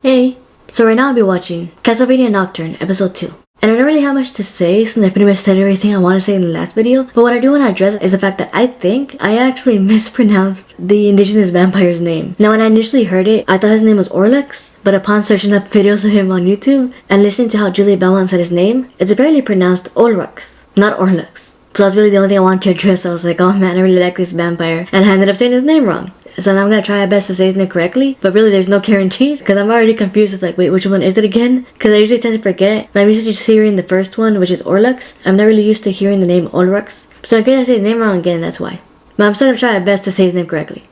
Hey, so right now I'll be watching Castlevania Nocturne, episode 2. And I don't really have much to say since I pretty much said everything I want to say in the last video, but what I do want to address is the fact that I think I actually mispronounced the indigenous vampire's name. Now when I initially heard it, I thought his name was Orlex, but upon searching up videos of him on YouTube and listening to how Julia Belmont said his name, it's apparently pronounced Olrex, not Orlex. So that's really the only thing I wanted to address. I was like, oh man, I really like this vampire, and I ended up saying his name wrong. So now I'm gonna try my best to say his name correctly, but really there's no guarantees because I'm already confused. It's like, wait, which one is it again? Because I usually tend to forget. I'm usually just hearing the first one, which is Orlex. I'm not really used to hearing the name Olrex, so in case I say his name wrong again, that's why. But I'm still gonna try my best to say his name correctly.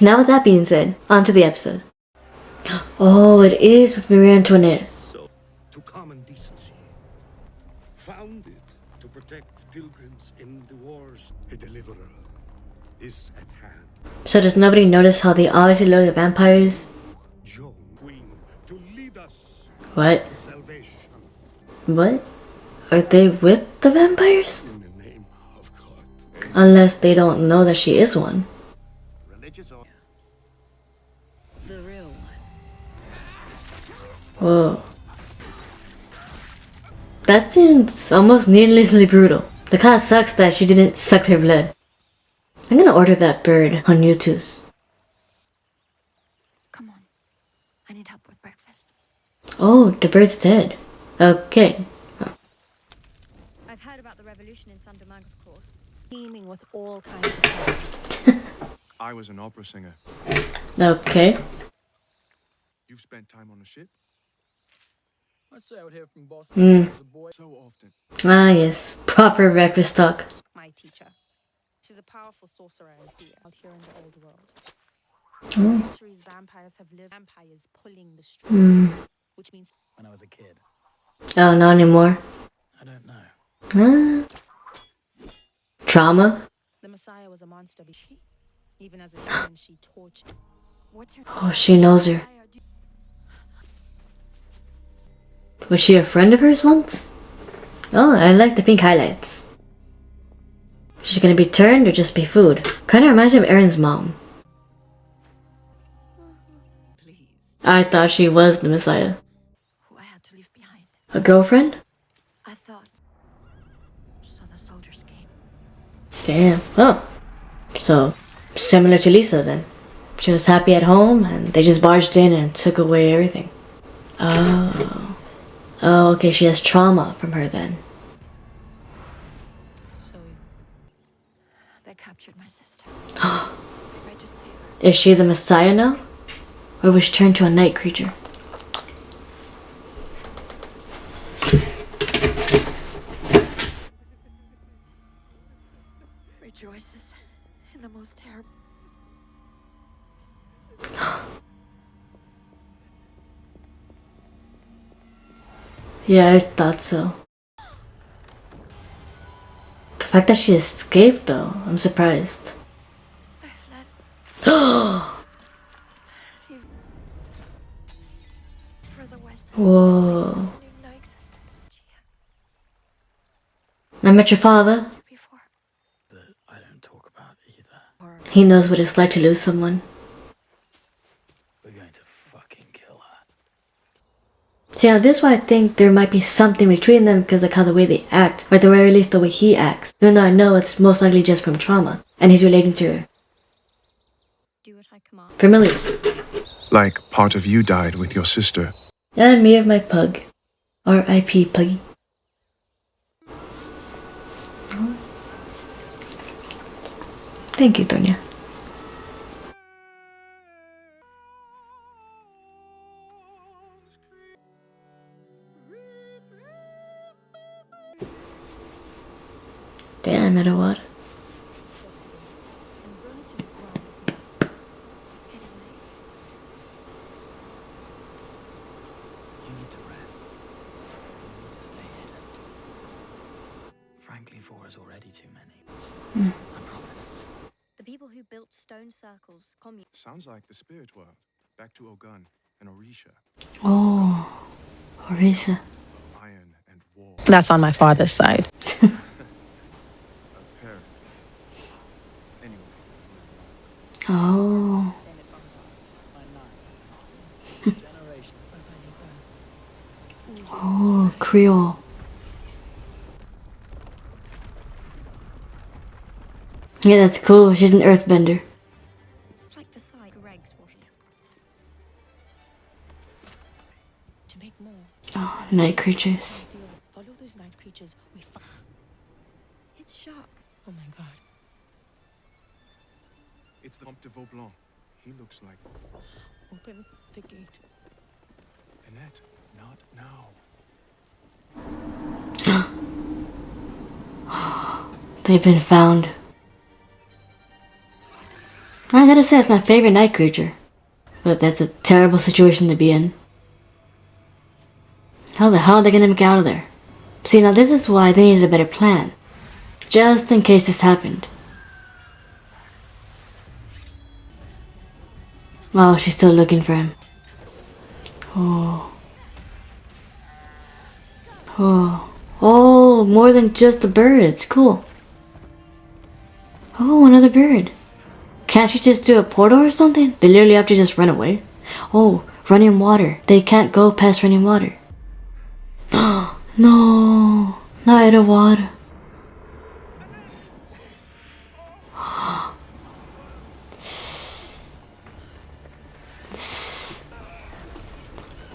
Now with that being said, on to the episode. Oh, it is with Marie Antoinette. To common decency, founded to protect pilgrims in the wars. A deliverer is at hand. So does nobody notice how they obviously look like vampires? Joan, Queen, to lead us What? to salvation What? Are they with the vampires? in the name of God. Unless they don't know that she is one. Religious or The real one. Whoa. That seems almost needlessly brutal. The kind of sucks that she didn't suck their blood. I'm gonna order that bird on YouTube's. Come on. I need help with breakfast. Oh, the bird's dead. Okay. I've heard about the revolution in Saint Domingue, of course. Teeming with all kinds of I was an opera singer. Okay. You've spent time on a ship? I sailed here from Boston as a boy. So often. Ah yes, proper breakfast talk. my teacher. She's a powerful sorcerer and seer out here in the old world. Oh. Centuries vampires have lived. Vampires pulling the strings, which means When I was a kid. Oh, not anymore. I don't know. Trauma? the Messiah was a monster. But even as a demon, she tortured. What's her Oh, she knows her. Was she a friend of hers once? Oh, I like the pink highlights. She's gonna be turned or just be food? Kinda reminds me of Aaron's mom. Please. I thought she was the Messiah. Who I had to leave behind. A girlfriend? I thought. So the soldiers came. Damn. Oh. So, similar to Lisa then. She was happy at home and they just barged in and took away everything. Oh. Oh, okay, she has trauma from her then. So they captured my sister. I tried to save her. Is she the Messiah now? Or was she turned to a night creature? Rejoices in the most terrible. Yeah, I thought so. The fact that she escaped though, I'm surprised. I fled further west. Whoa. I knew no existed. I met your father. Before. That I don't talk about either. Or He knows what it's like to lose someone. We're going to fucking kill her. See, now this is why I think there might be something between them because like how the way they act, or at the very least the way he acts. Even though I know it's most likely just from trauma, and he's relating to her. do what I command. Familiars. Like part of you died with your sister. And me of my pug. R.I.P. Puggy. Thank you, Tonya. Damn, at a what? You need to rest. You need to stay hidden. Frankly, 4 is already too many. I promise. The people who built stone circles, Sounds like the spirit world. Back to Ogun and Orisha. Oh, Orisa. Iron and war. That's on my father's side. A parent. Anyway. Oh. Creole. Yeah, that's cool. She's an earthbender. It's like Versailles dregs washing. To make more, Oh, night creatures. follow those night creatures we find. It's Shark. Oh my god. It's the Comte de Vaublanc. He looks like Open the gate. Annette. Not now. They've been found. I gotta say, it's my favorite night creature. But that's a terrible situation to be in. How the hell are they gonna make it out of there? See, now this is why they needed a better plan. Just in case this happened. Oh, she's still looking for him. Oh. Oh. Oh, more than just the birds. Cool. Oh, another bird. Can't she just do a portal or something? They literally have to just run away. Oh, running water. They can't go past running water. No, not Edward.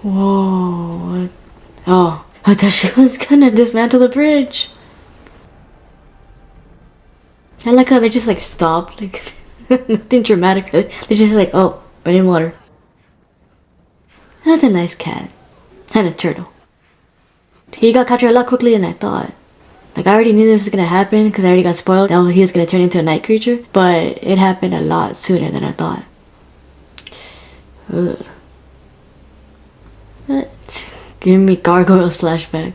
Whoa. What? Oh, I thought she was gonna dismantle the bridge. I like how they just like stopped, like nothing dramatic really. They just like, oh, running water. That's a nice cat. And a turtle. He got captured a lot quickly than I thought. Like, I already knew this was gonna happen because I already got spoiled that he was gonna turn into a night creature, but it happened a lot sooner than I thought. Ugh. What? Give me Gargoyles flashback.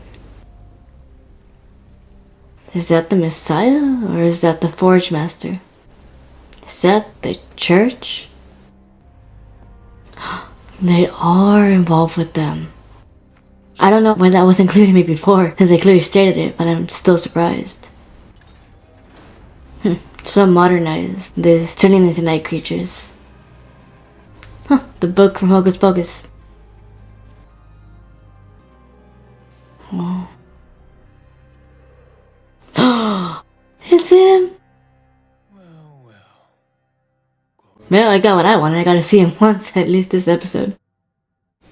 Is that the Messiah or is that the Forge Master? Is that the church? They are involved with them. I don't know why that wasn't clear to me before, since they clearly stated it, but I'm still surprised. So modernized, this turning into night creatures. Huh, the book from Hocus Pocus. Oh. It's him! Well, I got what I wanted. I got to see him once, at least this episode.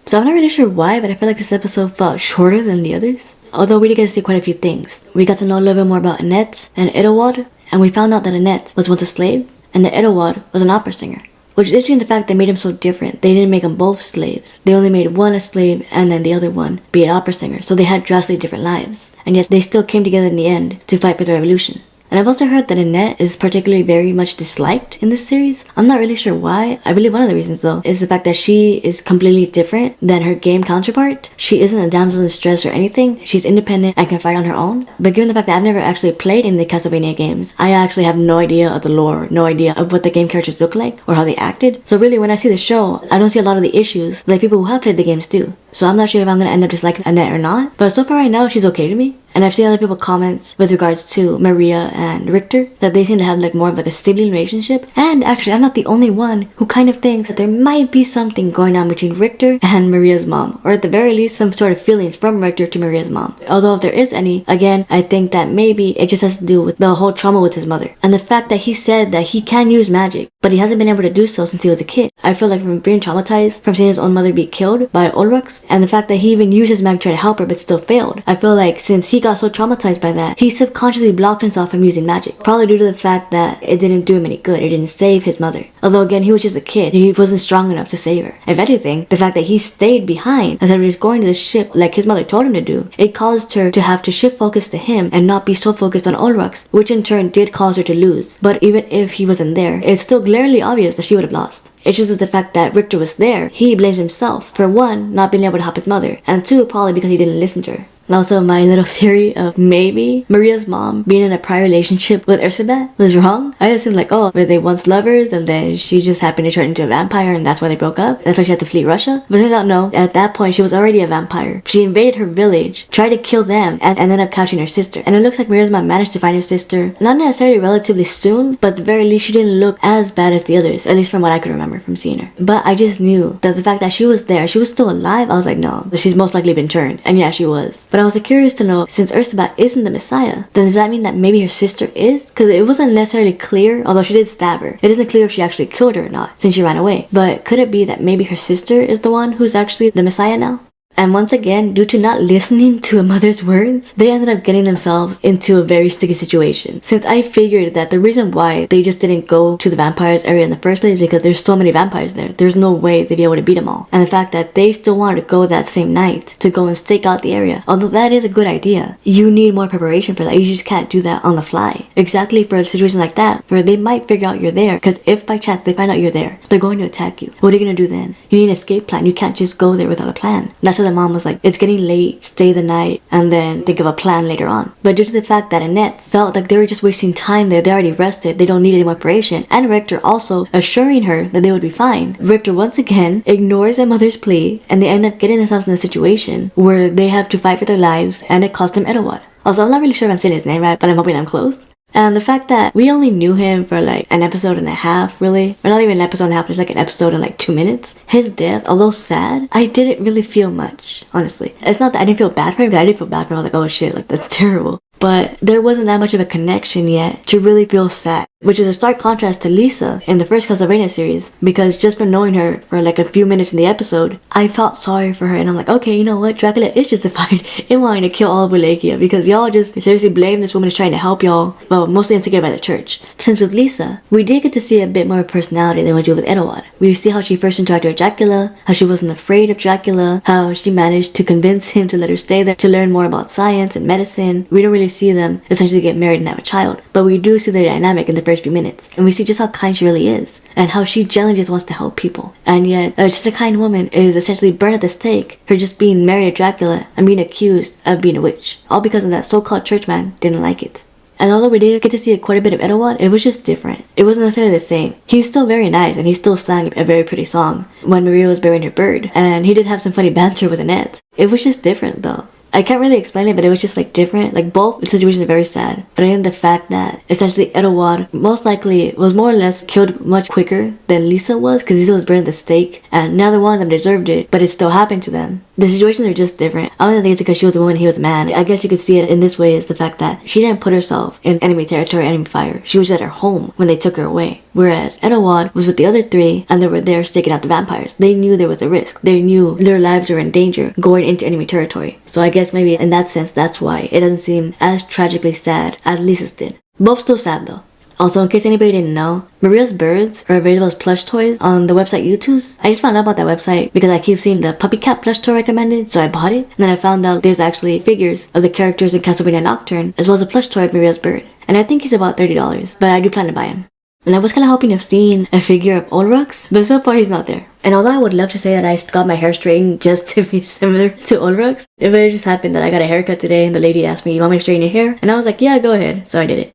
So I'm not really sure why, but I feel like this episode felt shorter than the others. Although we did get to see quite a few things. We got to know a little bit more about Annette and Edouard, and we found out that Annette was once a slave, and that Edouard was an opera singer. Which is interesting, the fact they made him so different. They didn't make them both slaves. They only made one a slave and then the other one be an opera singer. So they had drastically different lives. And yet they still came together in the end to fight for the revolution. And I've also heard that Annette is particularly very much disliked in this series. I'm not really sure why. I believe one of the reasons though is the fact that she is completely different than her game counterpart. She isn't a damsel in distress or anything. She's independent and can fight on her own. But given the fact that I've never actually played in the Castlevania games, I actually have no idea of the lore, no idea of what the game characters look like or how they acted. So really when I see the show, I don't see a lot of the issues like people who have played the games do. So I'm not sure if I'm gonna end up disliking Annette or not. But so far right now, she's okay to me. And I've seen other people comments with regards to Maria and Richter that they seem to have like more of like a sibling relationship. And actually, I'm not the only one who kind of thinks that there might be something going on between Richter and Maria's mom, or at the very least some sort of feelings from Richter to Maria's mom. Although if there is any, again, I think that maybe it just has to do with the whole trauma with his mother and the fact that he said that he can use magic, but he hasn't been able to do so since he was a kid. I feel like from being traumatized from seeing his own mother be killed by Ulrux, and the fact that he even used his magic to try to help her but still failed. I feel like since he got so traumatized by that, he subconsciously blocked himself from using magic, probably due to the fact that it didn't do him any good. It didn't save his mother. Although again, he was just a kid. He wasn't strong enough to save her. If anything, the fact that he stayed behind instead of just going to the ship like his mother told him to do, it caused her to have to shift focus to him and not be so focused on Ulrux, which in turn did cause her to lose. But even if he wasn't there, it's still glaringly obvious that she would have lost. It's just that the fact that Richter was there, he blames himself for one, not being able to help his mother, and two, probably because he didn't listen to her. And also my little theory of maybe Maria's mom being in a prior relationship with Ursabet was wrong. I assumed like, oh, were they once lovers and then she just happened to turn into a vampire and that's why they broke up? That's why she had to flee Russia? But turns out no, at that point she was already a vampire. She invaded her village, tried to kill them, and ended up capturing her sister. And it looks like Maria's mom managed to find her sister, not necessarily relatively soon, but at the very least she didn't look as bad as the others, at least from what I could remember from seeing her. But I just knew that the fact that she was there, she was still alive, I was like, no, she's most likely been turned. And yeah, she was. But I was curious to know, since Ursula isn't the Messiah, then does that mean that maybe her sister is? Because it wasn't necessarily clear, although she did stab her. It isn't clear if she actually killed her or not, since she ran away. But could it be that maybe her sister is the one who's actually the Messiah now? And once again, due to not listening to a mother's words, they ended up getting themselves into a very sticky situation. Since I figured that the reason why they just didn't go to the vampires area in the first place is because there's so many vampires there. There's no way they'd be able to beat them all. And the fact that they still wanted to go that same night to go and stake out the area, although that is a good idea, you need more preparation for that. You just can't do that on the fly. Exactly for a situation like that, where they might figure out you're there, because if by chance they find out you're there, they're going to attack you. What are you going to do then? You need an escape plan. You can't just go there without a plan. That's what the mom was like, it's getting late, stay the night, and then think of a plan later on. But due to the fact that Annette felt like they were just wasting time there, they already rested, they don't need any more preparation, and Richter also assuring her that they would be fine, Richter once again ignores their mother's plea, and they end up getting themselves in a situation where they have to fight for their lives, and it cost them Edward. Also, I'm not really sure if I'm saying his name right, but I'm hoping I'm close. And the fact that we only knew him for like an episode and a half, really, or not even an episode and a half, just like an episode in like 2 minutes. His death, although sad, I didn't really feel much, honestly. It's not that I didn't feel bad for him, because I did feel bad for him. I was like, oh shit, like that's terrible. But there wasn't that much of a connection yet to really feel sad, which is a stark contrast to Lisa in the first Castlevania series, because just from knowing her for like a few minutes in the episode, I felt sorry for her, and I'm like, okay, you know what, Dracula is justified in wanting to kill all of Wallachia, because y'all just seriously blame this woman is trying to help y'all, well, mostly instigated by the church. Since with Lisa, we did get to see a bit more personality than we did with Edouard. We see how she first interacted with Dracula, how she wasn't afraid of Dracula, how she managed to convince him to let her stay there to learn more about science and medicine. We don't really see them essentially get married and have a child, but we do see their dynamic in the first few minutes, and we see just how kind she really is, and how she genuinely just wants to help people. And yet, just a kind woman is essentially burned at the stake for just being married to Dracula and being accused of being a witch, all because of that so-called churchman didn't like it. And although we did get to see quite a bit of Edouard, it was just different. It wasn't necessarily the same. He's still very nice, and he still sang a very pretty song when Maria was burying her bird, and he did have some funny banter with Annette. It was just different though. I can't really explain it, but it was just like different. Like both situations are very sad. But I think the fact that essentially Edouard most likely was more or less killed much quicker than Lisa was, because Lisa was burned at the stake, and neither one of them deserved it, but it still happened to them. The situations are just different. I don't think it's because she was a woman, he was a man. I guess you could see it in this way, is the fact that she didn't put herself in enemy territory, enemy fire. She was at her home when they took her away. Whereas Edouard was with the other three, and they were there staking out the vampires. They knew there was a risk. They knew their lives were in danger going into enemy territory. So I guess maybe in that sense, that's why it doesn't seem as tragically sad as Lisa's did. Both still sad though. Also, in case anybody didn't know, Maria's birds are available as plush toys on the website YouTube's. I just found out about that website because I keep seeing the puppy cat plush toy recommended, so I bought it. And then I found out there's actually figures of the characters in Castlevania Nocturne, as well as a plush toy of Maria's bird. And I think he's about $30, but I do plan to buy him. And I was kind of hoping of seeing a figure of Ulrux, but so far he's not there. And although I would love to say that I got my hair straightened just to be similar to Ulrux, it just happened that I got a haircut today and the lady asked me, you want me to straighten your hair? And I was like, yeah, go ahead. So I did it.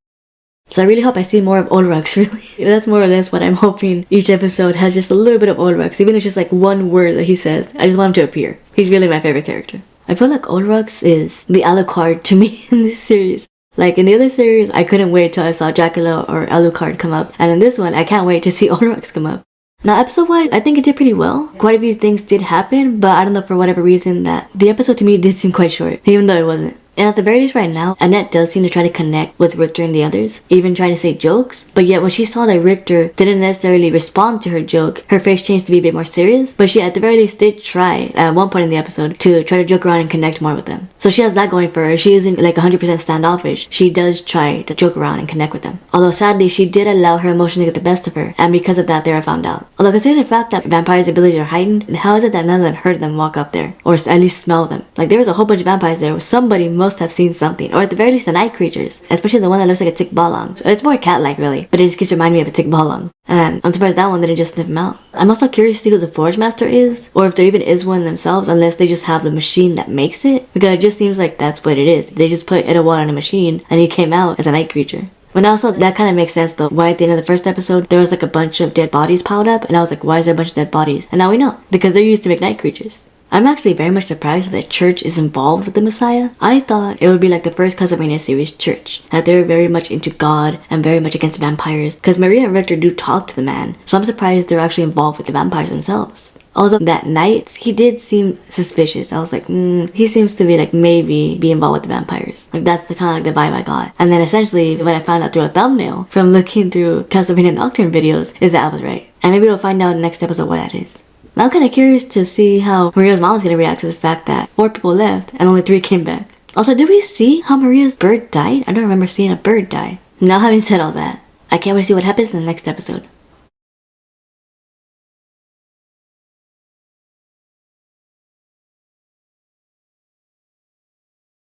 So I really hope I see more of Ulrux, really. That's more or less what I'm hoping. Each episode has just a little bit of Ulrux, even if it's just like one word that he says. I just want him to appear. He's really my favorite character. I feel like Ulrux is the Alucard to me in this series. Like in the other series, I couldn't wait till I saw Dracula or Alucard come up. And in this one, I can't wait to see Ulrux come up. Now, episode-wise, I think it did pretty well. Quite a few things did happen, but I don't know, for whatever reason, that the episode to me did seem quite short, even though it wasn't. And at the very least right now, Annette does seem to try to connect with Richter and the others, even trying to say jokes. But yet when she saw that Richter didn't necessarily respond to her joke, her face changed to be a bit more serious. But she at the very least did try, at one point in the episode, to try to joke around and connect more with them. So she has that going for her. She isn't like 100% standoffish. She does try to joke around and connect with them. Although sadly, she did allow her emotions to get the best of her, and because of that, they were found out. Although considering the fact that vampires' abilities are heightened, how is it that none of them heard them walk up there? Or at least smell them? Like there was a whole bunch of vampires there where somebody must have seen something. Or at the very least the night creatures, especially the one that looks like a tick balong. So it's more cat-like really, but it just keeps reminding me of a tick balong. And I'm surprised that one didn't just sniff him out. I'm also curious to see who the Forge Master is, or if there even is one themselves, unless they just have the machine that makes it, because it just seems like that's what it is. They just put Edouard on a machine, and he came out as a night creature. But also, that kind of makes sense though, why at the end of the first episode, there was like a bunch of dead bodies piled up, and I was like, why is there a bunch of dead bodies? And now we know, because they're used to make night creatures. I'm actually very much surprised that the church is involved with the Messiah. I thought it would be like the first Castlevania series church, that they're very much into God and very much against vampires, because Maria and Richter do talk to the man, so I'm surprised they're actually involved with the vampires themselves. Although that night, he did seem suspicious. I was like, he seems to be like maybe be involved with the vampires. Like that's the kind of like the vibe I got. And then essentially what I found out through a thumbnail from looking through Castlevania Nocturne videos is that I was right. And maybe we'll find out in the next episode what that is. Now I'm kind of curious to see how Maria's mom is going to react to the fact that 4 people left and only 3 came back. Also, did we see how Maria's bird died? I don't remember seeing a bird die. Now having said all that, I can't wait to see what happens in the next episode.